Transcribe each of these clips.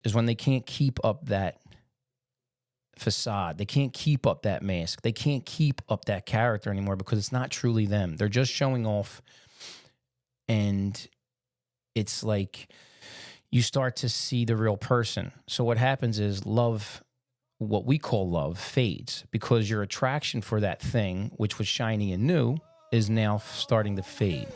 is when they can't keep up that facade. They can't keep up that mask. They can't keep up that character anymore because it's not truly them. They're just showing off. And it's like you start to see the real person. So what happens is love, what we call love, fades because your attraction for that thing, which was shiny and new, is now starting to fade.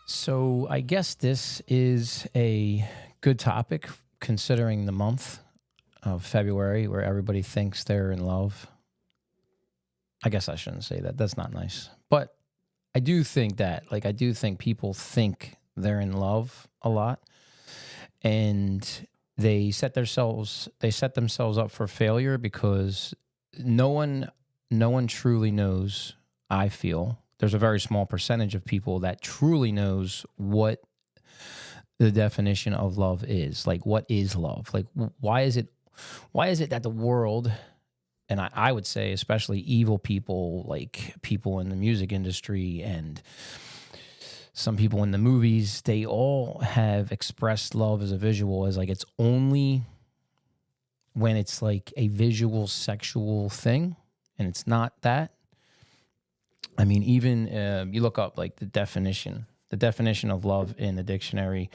So I guess this is a good topic considering the month of February where everybody thinks they're in love. I guess I shouldn't say that. That's not nice. But I do think that, like, I do think people think they're in love a lot and they set themselves up for failure because no one truly knows, I feel. There's a very small percentage of people that truly knows what the definition of love is. Like, what is love? Like, why is it that the world, and I would say especially evil people, like people in the music industry and some people in the movies, they all have expressed love as a visual, as like it's only when it's like a visual sexual thing, and it's not that. I mean, even you look up like the definition of love in the dictionary,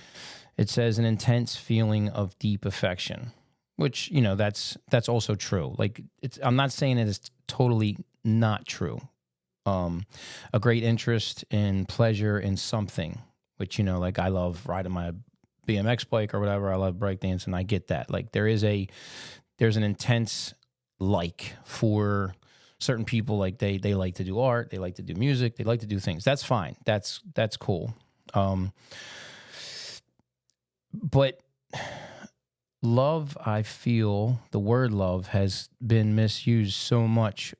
it says an intense feeling of deep affection, which, you know, that's also true. Like, I'm not saying it is totally not true. A great interest in pleasure in something, which, you know, like I love riding my BMX bike or whatever. I love breakdancing. I get that. Like there's an intense like for certain people, like they like to do art, they like to do music, they like to do things. That's fine. That's cool. But love, I feel the word love has been misused so much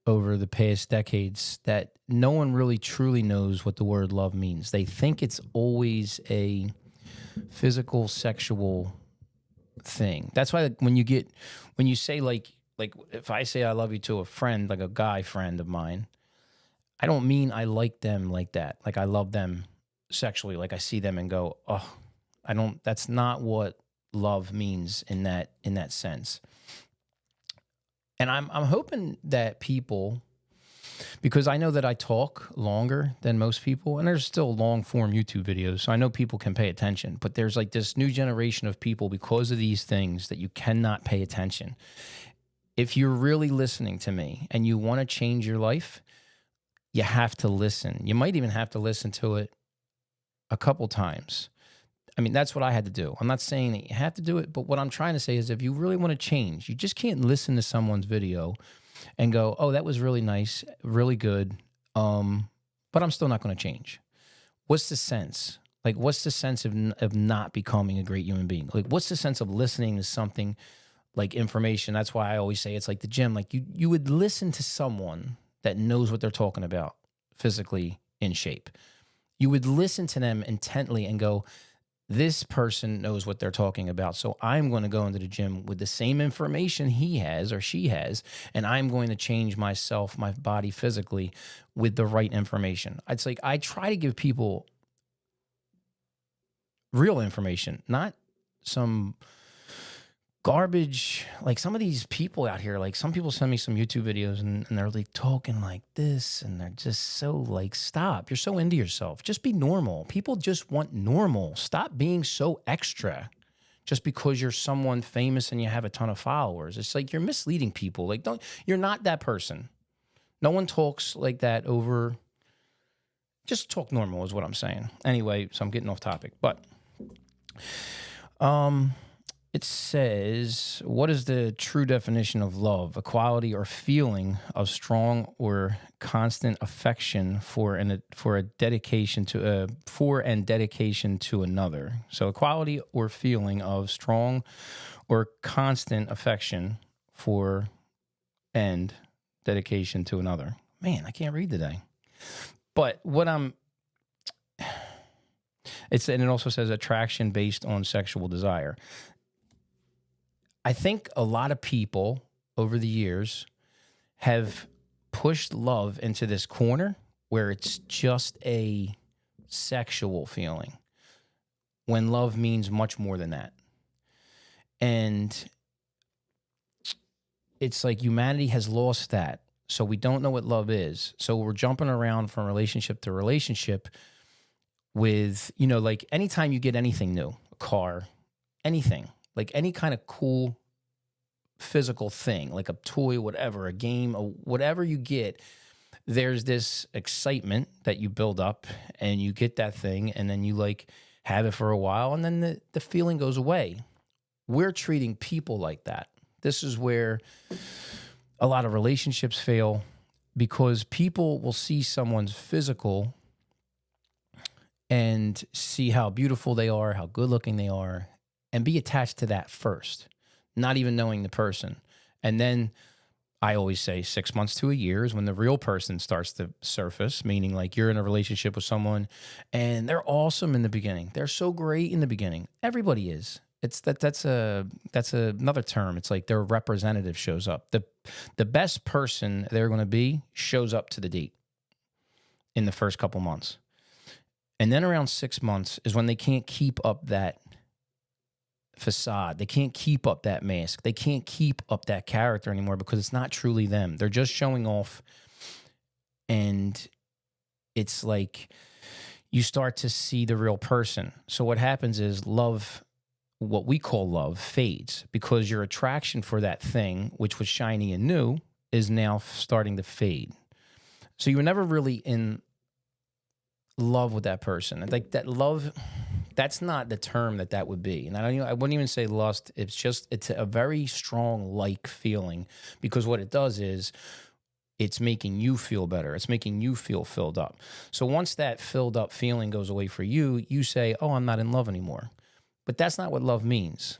over the past decades that no one really truly knows what the word love means. They think it's always a physical, sexual thing. That's why when you say like if I say I love you to a friend, like a guy friend of mine, I don't mean I like them like that. Like I love them sexually. Like I see them and go, oh, that's not what love means in that sense. And I'm hoping that people, because I know that I talk longer than most people, and there's still long form YouTube videos, so I know people can pay attention, but there's like this new generation of people because of these things that you cannot pay attention. If you're really listening to me and you want to change your life, you have to listen. You might even have to listen to it a couple times. I mean, that's what I had to do. I'm not saying that you have to do it, but what I'm trying to say is if you really want to change, you just can't listen to someone's video and go, oh, that was really nice, really good, but I'm still not going to change. What's the sense? Like, what's the sense of not becoming a great human being? Like, what's the sense of listening to something like information? That's why I always say it's like the gym. Like, you would listen to someone that knows what they're talking about physically in shape. You would listen to them intently and go, this person knows what they're talking about. So I'm going to go into the gym with the same information he has or she has, and I'm going to change myself, my body physically with the right information. It's like I try to give people real information, not some garbage. Like some of these people out here, like some people send me some YouTube videos and they're like talking like this and they're just so like, stop. You're so into yourself. Just be normal. People just want normal. Stop being so extra just because you're someone famous and you have a ton of followers. It's like you're misleading people. Like you're not that person. No one talks like that over. Just talk normal is what I'm saying. Anyway, so I'm getting off topic, but it says, what is the true definition of love? A quality or feeling of strong or constant affection for and dedication to another. So a quality or feeling of strong or constant affection for and dedication to another. Man, I can't read today. But and it also says attraction based on sexual desire. I think a lot of people over the years have pushed love into this corner where it's just a sexual feeling when love means much more than that. And it's like humanity has lost that. So we don't know what love is. So we're jumping around from relationship to relationship with, like anytime you get anything new, a car, anything, like any kind of cool physical thing, like a toy, whatever, a game, whatever you get, there's this excitement that you build up and you get that thing and then you like have it for a while and then the feeling goes away. We're treating people like that. This is where a lot of relationships fail because people will see someone's physical and see how beautiful they are, how good looking they are, and be attached to that first, not even knowing the person. And then I always say 6 months to a year is when the real person starts to surface, meaning like you're in a relationship with someone and they're awesome in the beginning. They're so great in the beginning. Everybody is. That's another term. It's like their representative shows up. The best person they're going to be shows up to the date in the first couple months. And then around 6 months is when they can't keep up that facade. They can't keep up that mask. They can't keep up that character anymore because it's not truly them. They're just showing off. And it's like you start to see the real person. So what happens is love, what we call love, fades because your attraction for that thing, which was shiny and new, is now starting to fade. So you were never really in love with that person. Like that love, that's not the term that would be. And I wouldn't even say lust. It's a very strong like feeling because what it does is it's making you feel better. It's making you feel filled up. So once that filled up feeling goes away for you, you say, oh, I'm not in love anymore. But that's not what love means.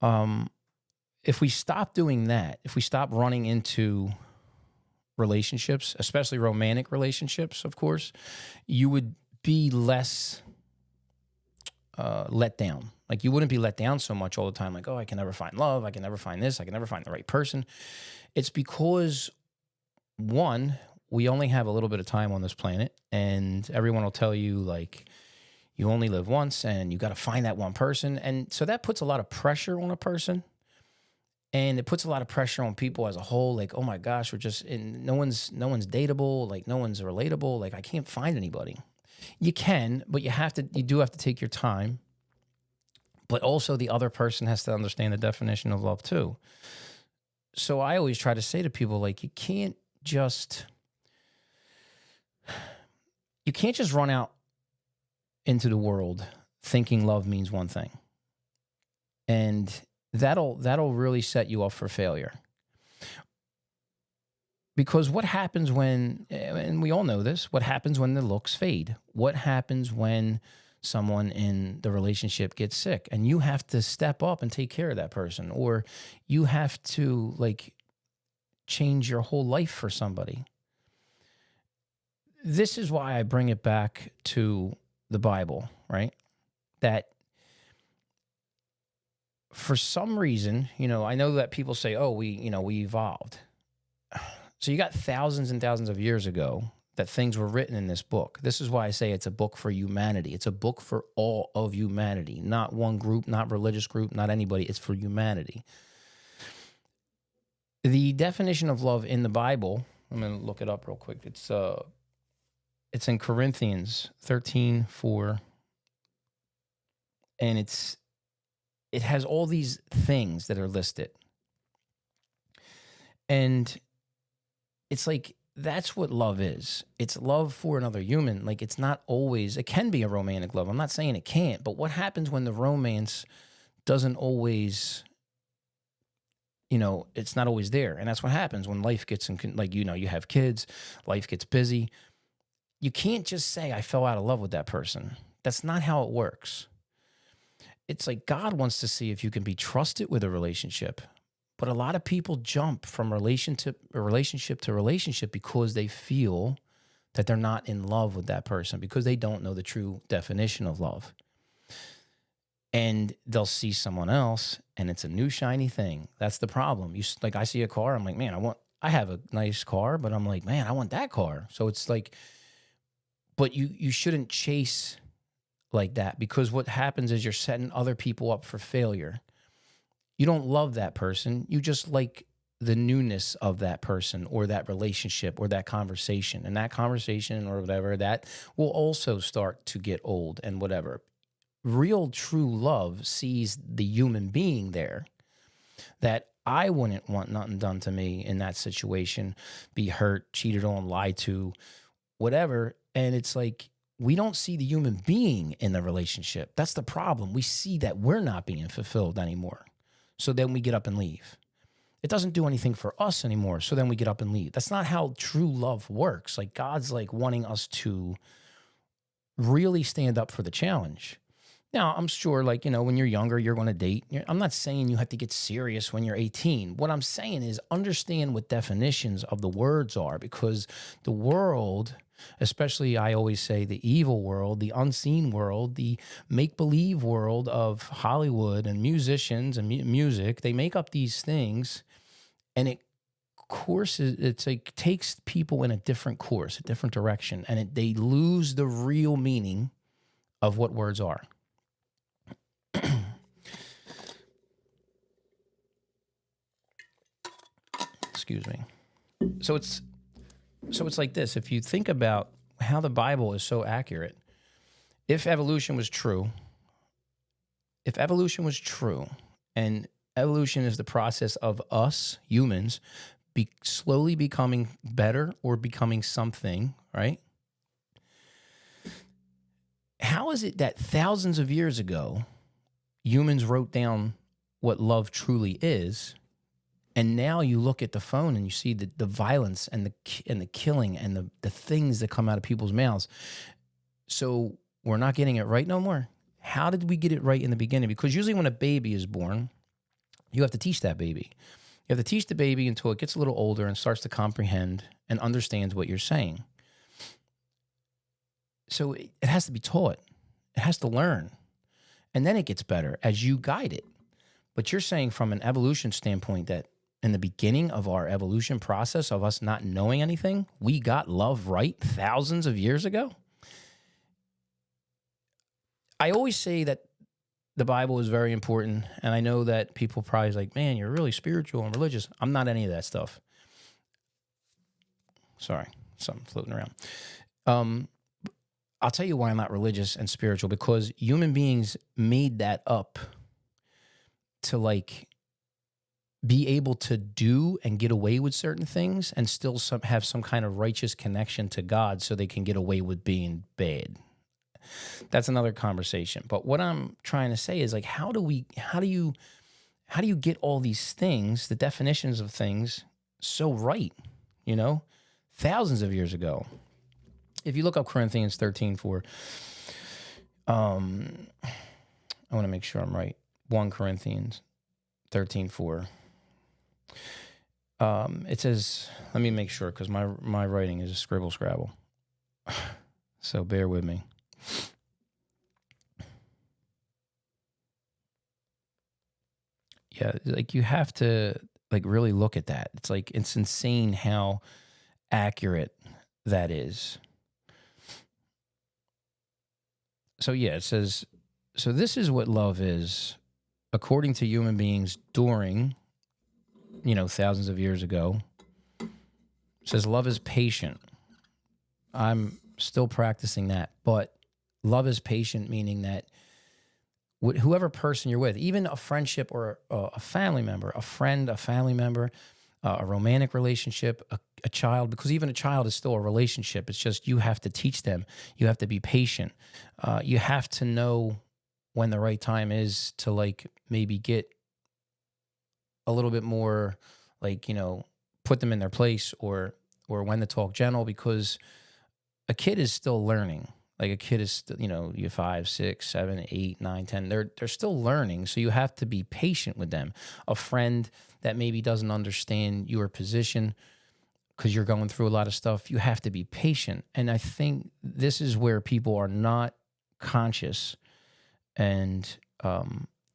If we stop doing that, if we stop running into relationships, especially romantic relationships, of course, you would be less let down. Like you wouldn't be let down so much all the time. Like, oh, I can never find love. I can never find this. I can never find the right person. It's because, one, we only have a little bit of time on this planet, and everyone will tell you, like, you only live once, and you got to find that one person. And so that puts a lot of pressure on a person. And it puts a lot of pressure on people as a whole. Like, oh my gosh, no one's dateable. Like, no one's relatable. Like, I can't find anybody. You can, but you do have to take your time. But also the other person has to understand the definition of love too. So I always try to say to people, like, you can't just run out into the world thinking love means one thing. And that'll really set you up for failure. Because what happens when, and we all know this, what happens when the looks fade? What happens when someone in the relationship gets sick and you have to step up and take care of that person, or you have to like change your whole life for somebody? This is why I bring it back to the Bible, right? That for some reason, I know that people say, oh, we evolved. So you got thousands and thousands of years ago that things were written in this book. This is why I say it's a book for humanity. It's a book for all of humanity, not one group, not religious group, not anybody. It's for humanity. The definition of love in the Bible, I'm going to look it up real quick. It's in Corinthians 13:4, and it has all these things that are listed. And it's like, that's what love is. It's love for another human. Like, it's not always, it can be a romantic love. I'm not saying it can't, but what happens when the romance doesn't always, it's not always there. And that's what happens when life gets you have kids, life gets busy. You can't just say, I fell out of love with that person. That's not how it works. It's like God wants to see if you can be trusted with a relationship. But a lot of people jump from relationship to relationship because they feel that they're not in love with that person, because they don't know the true definition of love. And they'll see someone else and it's a new shiny thing. That's the problem. I see a car, I'm like, man, I have a nice car, but I'm like, man, I want that car. So it's like, but you shouldn't chase like that, because what happens is you're setting other people up for failure. You don't love that person. You just like the newness of that person or that relationship or that conversation. And that conversation or whatever, that will also start to get old and whatever. Real true love sees the human being there, that I wouldn't want nothing done to me in that situation, be hurt, cheated on, lied to, whatever. And it's like, we don't see the human being in the relationship. That's the problem. We see that we're not being fulfilled anymore. So then we get up and leave. It doesn't do anything for us anymore. So then we get up and leave. That's not how true love works. Like, God's like wanting us to really stand up for the challenge. Now, I'm sure, like, when you're younger, you're going to date. I'm not saying you have to get serious when you're 18. What I'm saying is understand what definitions of the words are, because the world, especially, I always say, the evil world, the unseen world, the make-believe world of Hollywood and musicians and music, they make up these things, and it's like takes people in a different course, a different direction, and they lose the real meaning of what words are. Excuse me. So it's like this. If you think about how the Bible is so accurate, if evolution was true, and evolution is the process of us humans slowly becoming better or becoming something, right? How is it that thousands of years ago, humans wrote down what love truly is, and now you look at the phone and you see the violence and the killing and the things that come out of people's mouths? So we're not getting it right no more. How did we get it right in the beginning? Because usually when a baby is born, you have to teach that baby. You have to teach the baby until it gets a little older and starts to comprehend and understands what you're saying. So it has to be taught. It has to learn. And then it gets better as you guide it. But you're saying from an evolution standpoint that in the beginning of our evolution process of us not knowing anything, we got love right thousands of years ago? I always say that the Bible is very important, and I know that people probably like, man, you're really spiritual and religious. I'm not any of that stuff. Sorry, something floating around. I'll tell you why I'm not religious and spiritual, because human beings made that up to like be able to do and get away with certain things and still have some kind of righteous connection to God so they can get away with being bad. That's another conversation. But what I'm trying to say is, like, how do you get all these things, the definitions of things, so right, thousands of years ago? If you look up Corinthians 13:4, I want to make sure I'm right. 1 Corinthians 13:4. It says, let me make sure, because my writing is a scribble scrabble. So bear with me. Yeah, like you have to like really look at that. It's like, it's insane how accurate that is. So yeah, it says, so this is what love is according to human beings during, thousands of years ago. It says love is patient. I'm still practicing that, but love is patient, meaning that whoever person you're with, even a friendship or a family member, a friend, a family member, a romantic relationship, a child, because even a child is still a relationship. It's just you have to teach them. You have to be patient. You have to know when the right time is to like maybe get a little bit more like, put them in their place, or when to talk gentle, because a kid is still learning. Like a kid is, you're 5, 6, 7, 8, 9, 10. They're still learning. So you have to be patient with them. A friend that maybe doesn't understand your position because you're going through a lot of stuff, you have to be patient. And I think this is where people are not conscious, and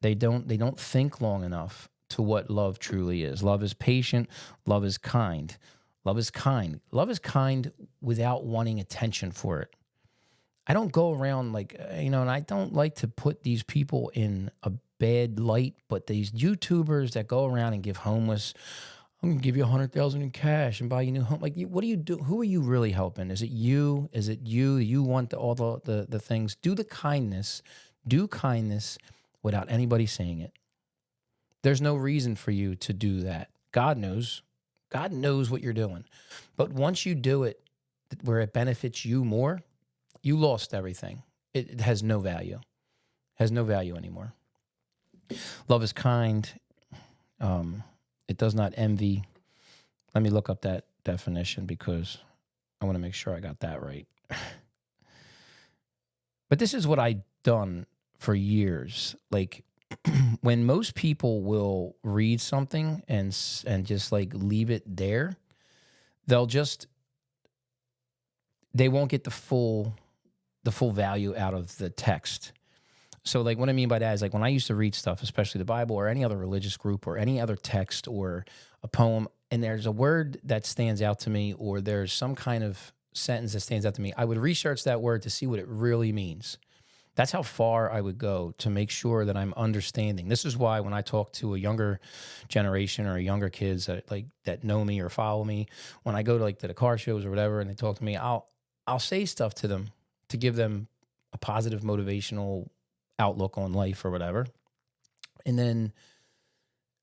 they don't think long enough to what love truly is. Love is patient. Love is kind. Love is kind. Love is kind without wanting attention for it. I don't go around like, and I don't like to put these people in a bad light, but these YouTubers that go around and give homeless, I'm going to give you $100,000 in cash and buy you a new home. Like, what do you do? Who are you really helping? Is it you? Is it you? You want all the things. Do the kindness. Do kindness without anybody saying it. There's no reason for you to do that. God knows. God knows what you're doing. But once you do it where it benefits you more, you lost everything. It has no value. Has no value anymore. Love is kind. It does not envy. Let me look up that definition because I want to make sure I got that right. But this is what I've done for years. Like, when most people will read something and just like leave it there, they won't get the full value out of the text. So like what I mean by that is like when I used to read stuff, especially the Bible or any other religious group or any other text or a poem, and there's a word that stands out to me or there's some kind of sentence that stands out to me, I would research that word to see what it really means. That's how far I would go to make sure that I'm understanding. This is why when I talk to a younger generation or younger kids that know me or follow me, when I go to the car shows or whatever, and they talk to me, I'll say stuff to them to give them a positive motivational outlook on life or whatever. And then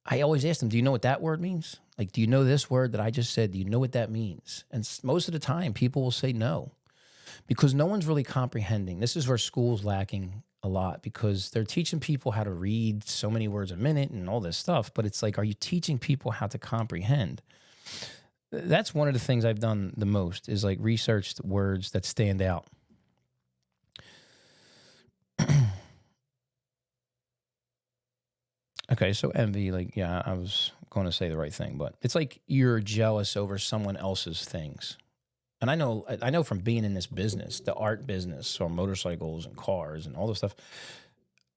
I always ask them, do you know what that word means? Like, do you know this word that I just said? Do you know what that means? And most of the time people will say no, because no one's really comprehending. This is where school's lacking a lot, because they're teaching people how to read so many words a minute and all this stuff. But it's like, are you teaching people how to comprehend? That's one of the things I've done the most is like researched words that stand out. Okay, so envy, I was going to say the right thing, but it's like you're jealous over someone else's things. And I know from being in this business, the art business, or motorcycles and cars and all this stuff,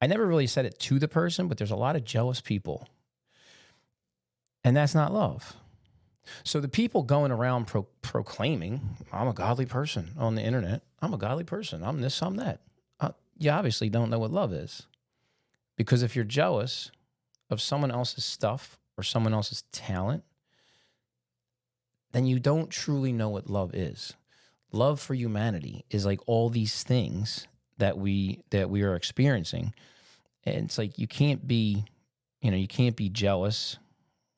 I never really said it to the person, but there's a lot of jealous people. And that's not love. So the people going around proclaiming, I'm a godly person on the internet. I'm a godly person. I'm this, I'm that. You obviously don't know what love is. Because if you're jealous of someone else's stuff or someone else's talent, then you don't truly know what love is. Love for humanity is like all these things that we are experiencing. And it's like you can't be jealous.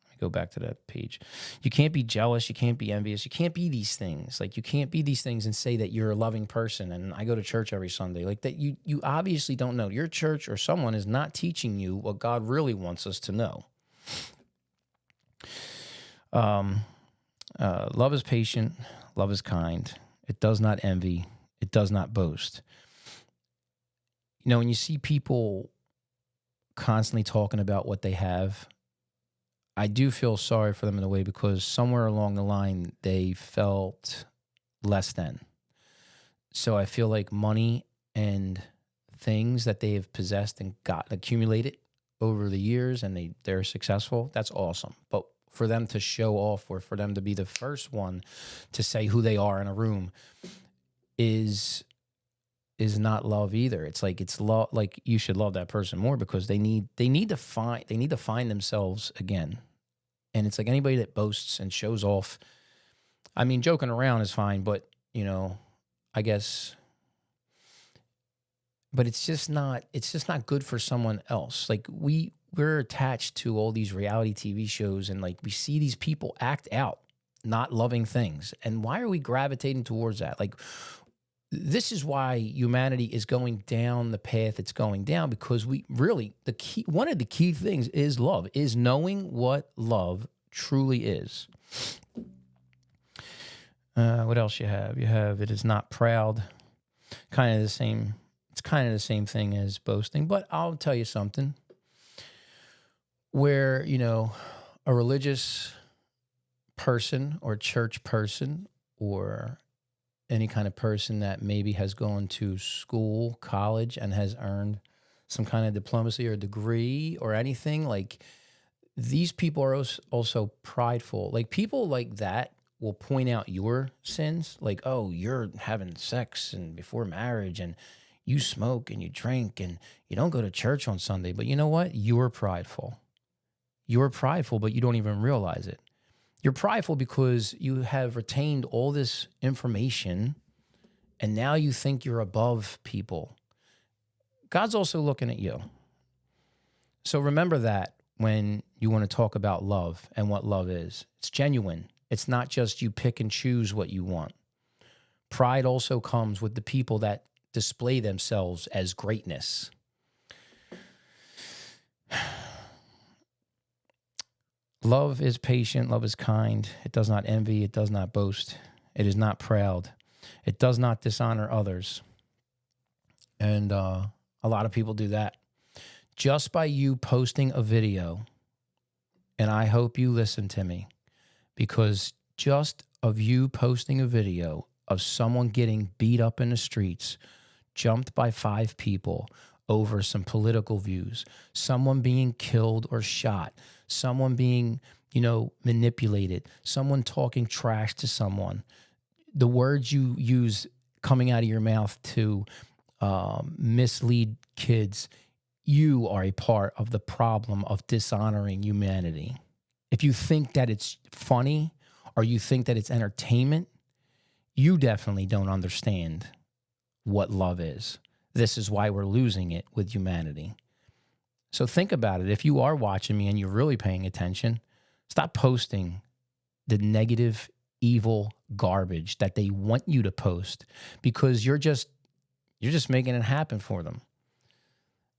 Let me go back to that page. You can't be jealous, you can't be envious, you can't be these things. Like you can't be these things and say that you're a loving person and I go to church every Sunday. Like that you obviously don't know. Your church or someone is not teaching you what God really wants us to know. Love is patient. Love is kind. It does not envy. It does not boast. When you see people constantly talking about what they have, I do feel sorry for them in a way, because somewhere along the line they felt less than. So I feel like money and things that they have possessed and accumulated over the years and they're successful, that's awesome. But for them to show off or for them to be the first one to say who they are in a room is not love either. It's like it's love. Like you should love that person more because they need to find themselves again. And it's like anybody that boasts and shows off. I mean, joking around is fine, but I guess. But it's just not good for someone else. Like we're attached to all these reality TV shows, and like we see these people act out not loving things. And why are we gravitating towards that? Like, this is why humanity is going down the path it's going down, because one of the key things is love, is knowing what love truly is. What else you have? You have, it is not proud. Kind of the same. It's kind of the same thing as boasting, but I'll tell you something. Where, a religious person or church person or any kind of person that maybe has gone to school, college, and has earned some kind of diplomacy or degree or anything, like these people are also prideful. Like people like that will point out your sins, like, oh, you're having sex and before marriage and you smoke and you drink and you don't go to church on Sunday. But you know what? You're prideful. You're prideful, but you don't even realize it. You're prideful because you have retained all this information and now you think you're above people. God's also looking at you. So remember that when you want to talk about love and what love is. It's genuine. It's not just you pick and choose what you want. Pride also comes with the people that display themselves as greatness. Love is patient. Love is kind. It does not envy. It does not boast. It is not proud. It does not dishonor others. And a lot of people do that. Just by you posting a video, and I hope you listen to me, because just of you posting a video of someone getting beat up in the streets, jumped by 5 people over some political views, someone being killed or shot, someone being, manipulated, someone talking trash to someone, the words you use coming out of your mouth to mislead kids, you are a part of the problem of dishonoring humanity. If you think that it's funny or you think that it's entertainment, you definitely don't understand what love is. This is why we're losing it with humanity. So think about it. If you are watching me and you're really paying attention, stop posting the negative, evil garbage that they want you to post because you're just making it happen for them.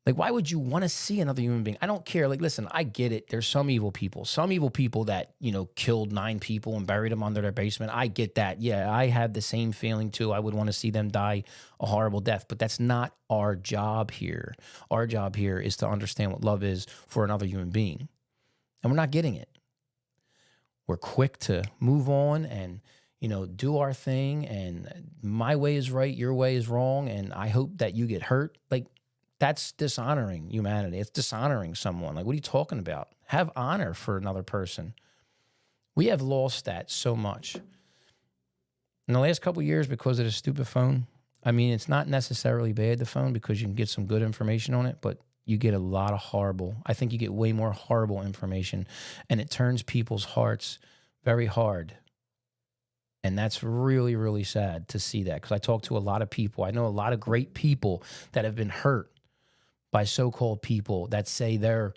Like, why would you want to see another human being? I don't care. Like, listen, I get it. There's some evil people that, killed 9 people and buried them under their basement. I get that. Yeah, I have the same feeling too. I would want to see them die a horrible death, but that's not our job here. Our job here is to understand what love is for another human being. And we're not getting it. We're quick to move on and, do our thing. And my way is right. Your way is wrong. And I hope that you get hurt. Like, that's dishonoring humanity. It's dishonoring someone. Like, what are you talking about? Have honor for another person. We have lost that so much. In the last couple of years, because of the stupid phone, I mean, it's not necessarily bad, the phone, because you can get some good information on it, but you get a lot of horrible. I think you get way more horrible information, and it turns people's hearts very hard. And that's really, really sad to see that, because I talk to a lot of people. I know a lot of great people that have been hurt by so-called people that say they're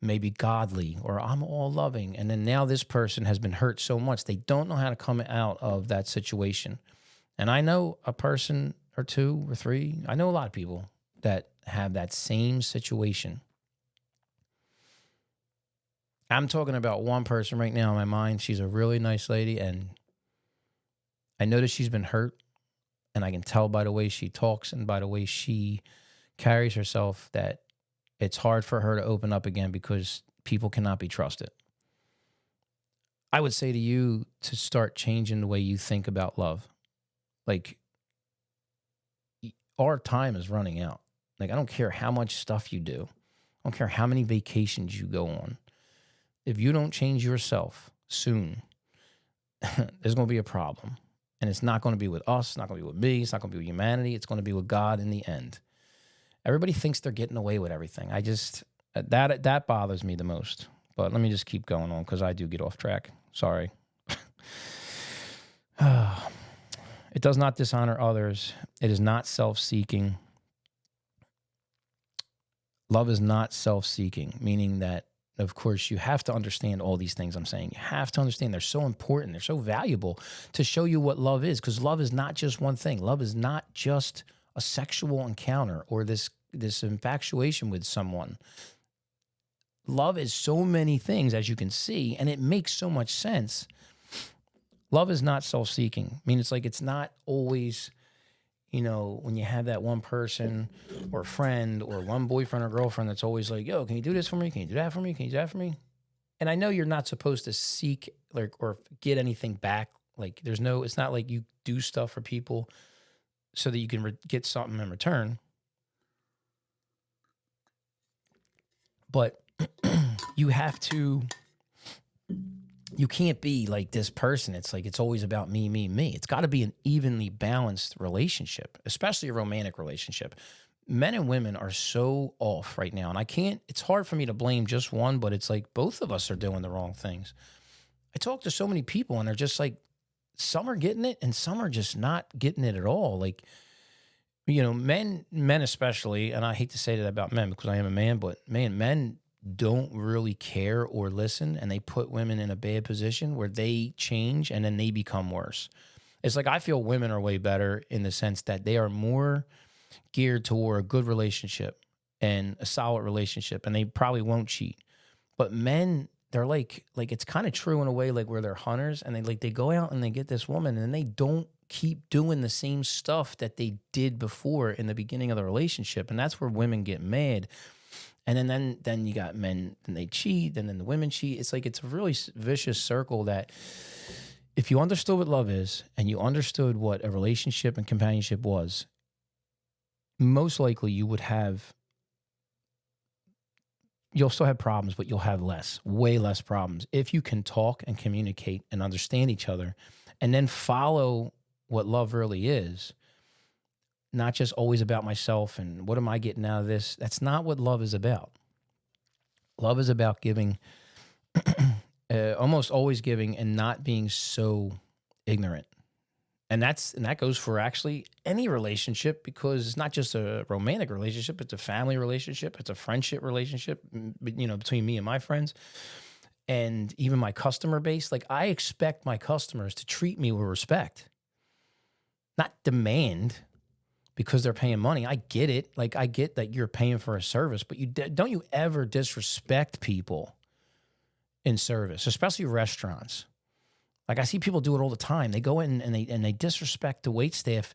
maybe godly or I'm all loving. And then now this person has been hurt so much, they don't know how to come out of that situation. And I know a person or 2 or 3, I know a lot of people that have that same situation. I'm talking about one person right now in my mind. She's a really nice lady, and I notice she's been hurt, and I can tell by the way she talks and by the way she carries herself that it's hard for her to open up again because people cannot be trusted. I would say to you to start changing the way you think about love. Like, our time is running out. Like, I don't care how much stuff you do. I don't care how many vacations you go on. If you don't change yourself soon, there's going to be a problem. And it's not going to be with us. It's not going to be with me. It's not going to be with humanity. It's going to be with God in the end. Everybody thinks they're getting away with everything. That bothers me the most. But let me just keep going on because I do get off track. Sorry. It does not dishonor others. It is not self-seeking. Love is not self-seeking, meaning that, of course, you have to understand all these things I'm saying. You have to understand they're so important. They're so valuable to show you what love is, because love is not just one thing. Love is not just a sexual encounter or this infatuation with someone. Love is so many things, as you can see, and it makes so much sense. Love is not self-seeking. I mean, it's not always, when you have that one person or friend or one boyfriend or girlfriend that's always like, yo, can you do this for me? Can you do that for me? Can you do that for me? And I know you're not supposed to seek or get anything back. Like, it's not like you do stuff for people so that you can get something in return. But you have to, you can't be like this person. It's like, it's always about me, me, me. It's got to be an evenly balanced relationship, especially a romantic relationship. Men and women are so off right now. And it's hard for me to blame just one, but it's like both of us are doing the wrong things. I talk to so many people and they're just like, some are getting it and some are just not getting it at all. Like, you know, men especially, and I hate to say that about men because I am a man, but man, men don't really care or listen, and they put women in a bad position where they change and then they become worse. It's like I feel women are way better in the sense that they are more geared toward a good relationship and a solid relationship, and they probably won't cheat. But men, they're like it's kind of true in a way, like where they're hunters and they go out and they get this woman and they don't keep doing the same stuff that they did before in the beginning of the relationship, and that's where women get mad. And then you got men and they cheat, and then the women cheat. It's like it's a really vicious circle that if you understood what love is and you understood what a relationship and companionship was, most likely you'll still have problems, but you'll have way less problems if you can talk and communicate and understand each other and then follow what love really is. Not just always about myself and what am I getting out of this. That's not what love is about. Love is about giving, almost always giving, and not being so ignorant. And that goes for actually any relationship, because it's not just a romantic relationship. It's a family relationship. It's a friendship relationship, you know, between me and my friends and even my customer base. Like, I expect my customers to treat me with respect, not demand because they're paying money. I get it. Like, I get that you're paying for a service, but don't you ever disrespect people in service, especially restaurants. Like, I see people do it all the time. They go in and they disrespect the wait staff.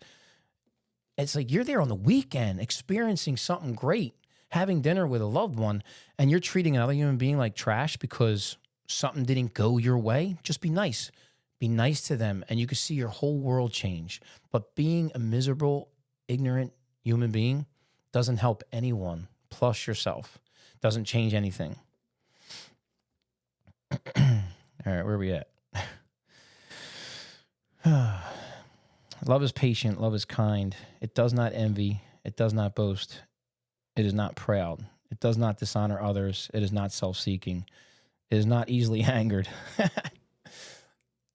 It's like you're there on the weekend experiencing something great, having dinner with a loved one, and you're treating another human being like trash because something didn't go your way. Just be nice. Be nice to them, and you can see your whole world change. But being a miserable, ignorant human being doesn't help anyone, plus yourself. Doesn't change anything. All right, where are we at? Love is patient. Love is kind. It does not envy. It does not boast. It is not proud. It does not dishonor others. It is not self-seeking. It is not easily angered.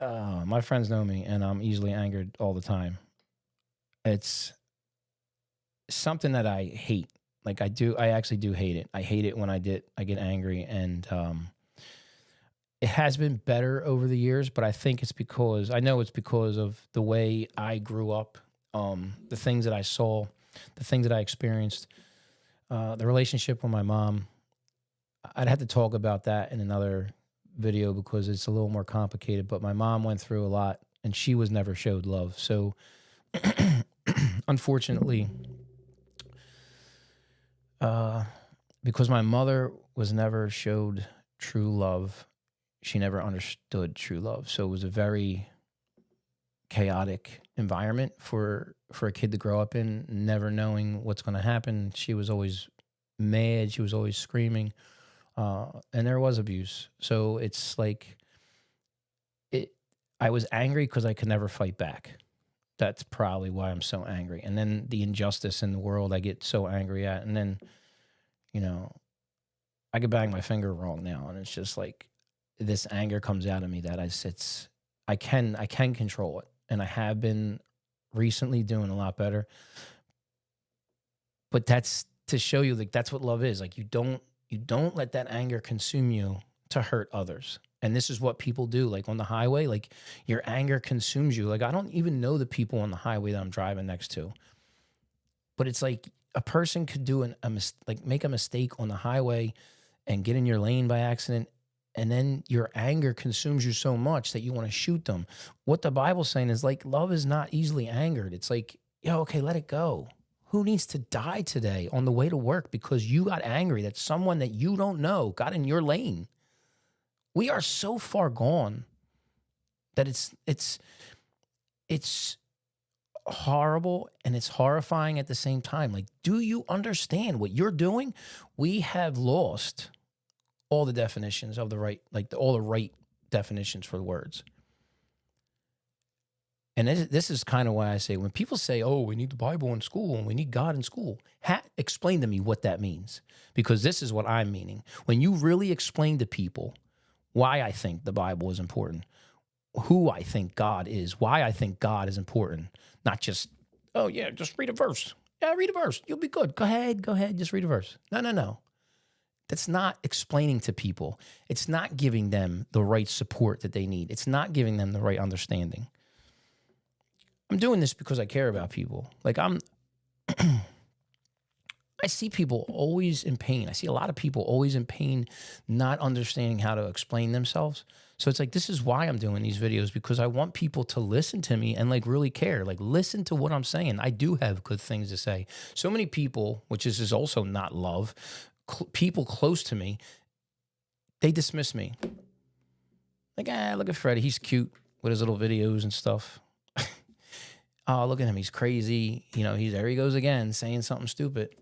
My friends know me, and I'm easily angered all the time. It's something that I hate. Like, I actually do hate it. I hate it when I get angry, and it has been better over the years, but I think it's because of the way I grew up, the things that I saw, the things that I experienced, the relationship with my mom. I'd have to talk about that in another video because it's a little more complicated, but my mom went through a lot and she was never showed love. So unfortunately, because my mother was never showed true love, she never understood true love. So it was a very chaotic environment for a kid to grow up in, never knowing what's going to happen. She was always mad. She was always screaming. And there was abuse. So it's like I was angry because I could never fight back. That's probably why I'm so angry. And then the injustice in the world I get so angry at. And then, you know, I could bang my finger wrong now. And it's just like, this anger comes out of me that I can control it. And I have been recently doing a lot better. But that's to show you, like, that's what love is. Like, you don't let that anger consume you to hurt others. And this is what people do. Like, on the highway, like, your anger consumes you. Like, I don't even know the people on the highway that I'm driving next to. But it's like a person could do make a mistake on the highway and get in your lane by accident. And then your anger consumes you so much that you want to shoot them. What the Bible's saying is, like, love is not easily angered. It's like, okay, let it go. Who needs to die today on the way to work because you got angry that someone that you don't know got in your lane? We are so far gone that it's horrible and it's horrifying at the same time. Like, do you understand what you're doing? We have lost all the definitions of the right, like all the right definitions for the words. And this is kind of why I say, when people say, oh, we need the Bible in school and we need God in school, explain to me what that means. Because this is what I'm meaning. When you really explain to people why I think the Bible is important, who I think God is, why I think God is important, not just, oh, yeah, just read a verse. Yeah, read a verse. You'll be good. Go ahead, just read a verse. No. That's not explaining to people. It's not giving them the right support that they need. It's not giving them the right understanding. I'm doing this because I care about people. Like I see people always in pain. I see a lot of people always in pain, not understanding how to explain themselves. So it's like, this is why I'm doing these videos, because I want people to listen to me and like really care, like listen to what I'm saying. I do have good things to say. So many people, which is also not love, people close to me, they dismiss me. Like, look at Freddie. He's cute with his little videos and stuff. Oh, look at him. He's crazy. You know, there he goes again saying something stupid.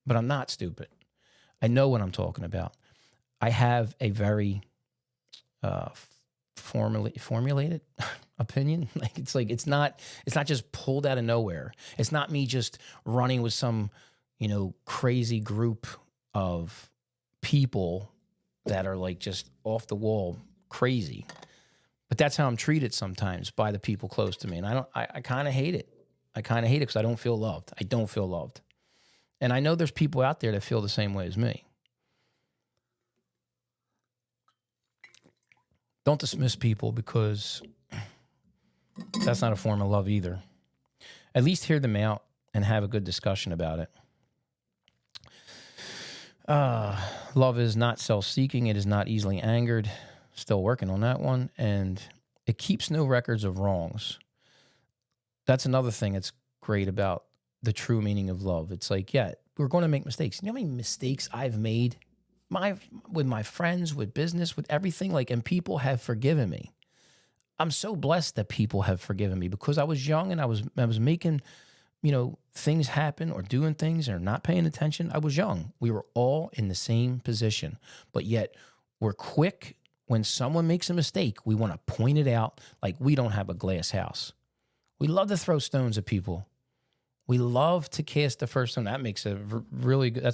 But I'm not stupid. I know what I'm talking about. I have a very formulated opinion. It's not just pulled out of nowhere. It's not me just running with some, crazy group of people that are like just off the wall crazy. But that's how I'm treated sometimes by the people close to me. And I kind of hate it. I kind of hate it because I don't feel loved. I don't feel loved. And I know there's people out there that feel the same way as me. Don't dismiss people, because that's not a form of love either. At least hear them out and have a good discussion about it. Love is not self-seeking. It is not easily angered. Still working on that one. And it keeps no records of wrongs. That's another thing that's great about the true meaning of love. It's like, yeah, we're going to make mistakes. You know how many mistakes I've made with my friends, with business, with everything, and people have forgiven me. I'm so blessed that people have forgiven me, because I was young and I was making, things happen or doing things or not paying attention. I was young. We were all in the same position, but yet we're quick. When someone makes a mistake, we want to point it out like we don't have a glass house. We love to throw stones at people. We love to cast the first stone. That makes that's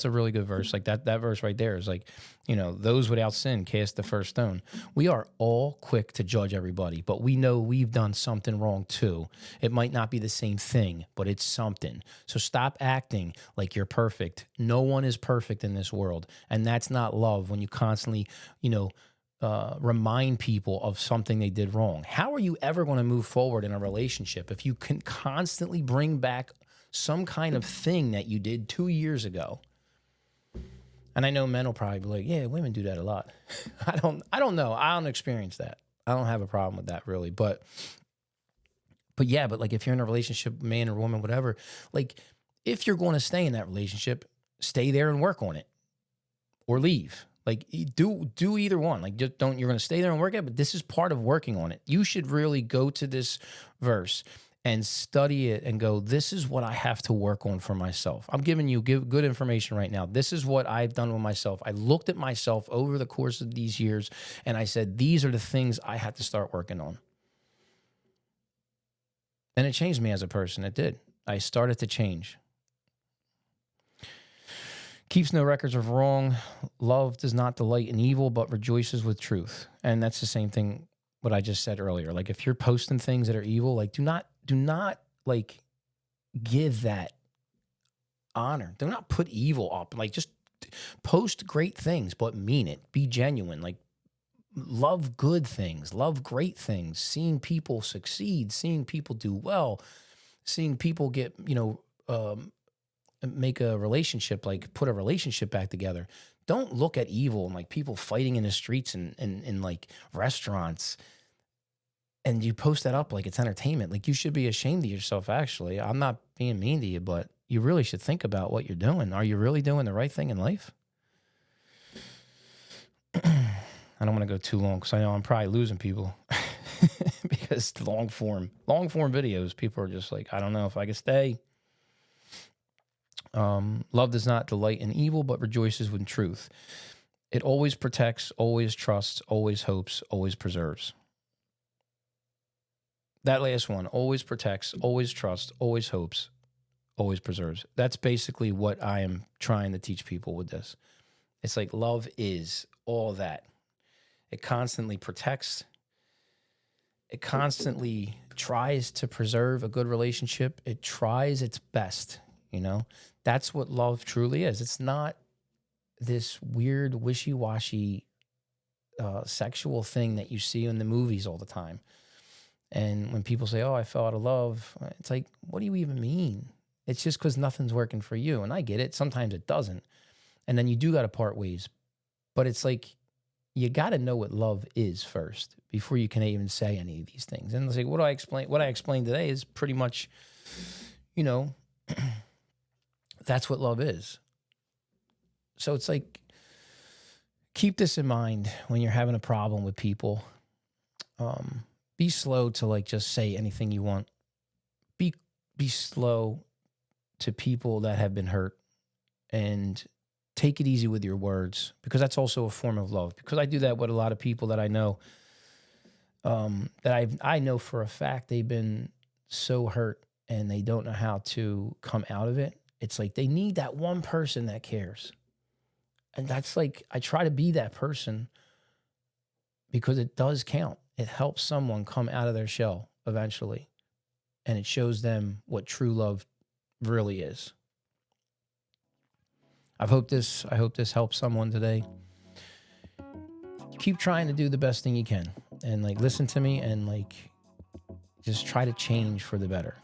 a really good verse. Like that verse right there is like, those without sin cast the first stone. We are all quick to judge everybody, but we know we've done something wrong too. It might not be the same thing, but it's something. So stop acting like you're perfect. No one is perfect in this world. And that's not love, when you constantly, remind people of something they did wrong. How are you ever going to move forward in a relationship if you can constantly bring back some kind of thing that you did 2 years ago? And I know men will probably be like, yeah, women do that a lot. I don't know. I don't experience that. I don't have a problem with that really. But like if you're in a relationship, man or woman, whatever, like if you're going to stay in that relationship, stay there and work on it or leave. Like do either one. Like just you're going to stay there and work it, but this is part of working on it. You should really go to this verse and study it and go, this is what I have to work on for myself. I'm giving you good information right now. This is what I've done with myself. I looked at myself over the course of these years and I said, these are the things I have to start working on. And it changed me as a person. It did. I started to change. Keeps no records of wrong. Love does not delight in evil, but rejoices with truth. And that's the same thing what I just said earlier. Like if you're posting things that are evil, like do not like give that honor. Do not put evil up. Like just post great things, but mean it. Be genuine. Like love good things, love great things, seeing people succeed, seeing people do well, seeing people get, make a relationship, like put a relationship back together. Don't look at evil and like people fighting in the streets and in like restaurants, and you post that up like it's entertainment. Like you should be ashamed of yourself, actually. I'm not being mean to you, but you really should think about what you're doing. Are you really doing the right thing in life? I don't want to go too long because I know I'm probably losing people because long form videos, people are just like, I don't know if I can stay. Love does not delight in evil, but rejoices with truth. It always protects, always trusts, always hopes, always preserves. That last one, always protects, always trusts, always hopes, always preserves. That's basically what I am trying to teach people with this. It's like love is all that. It constantly protects. It constantly tries to preserve a good relationship. It tries its best, you know? That's what love truly is. It's not this weird, wishy-washy sexual thing that you see in the movies all the time. And when people say, oh, I fell out of love, it's like, what do you even mean? It's just because nothing's working for you. And I get it. Sometimes it doesn't. And then you do got to part ways. But it's like, you got to know what love is first before you can even say any of these things. And it's like, what I explained today is pretty much, you know, that's what love is. So it's like, keep this in mind when you're having a problem with people. Be slow to like just say anything you want. Be slow to people that have been hurt, and take it easy with your words, because that's also a form of love. Because I do that with a lot of people that I know, that I know for a fact they've been so hurt and they don't know how to come out of it. It's like they need that one person that cares. And that's like, I try to be that person because it does count. It helps someone come out of their shell eventually. And it shows them what true love really is. I hope this helps someone today. Keep trying to do the best thing you can, and like listen to me, and like just try to change for the better.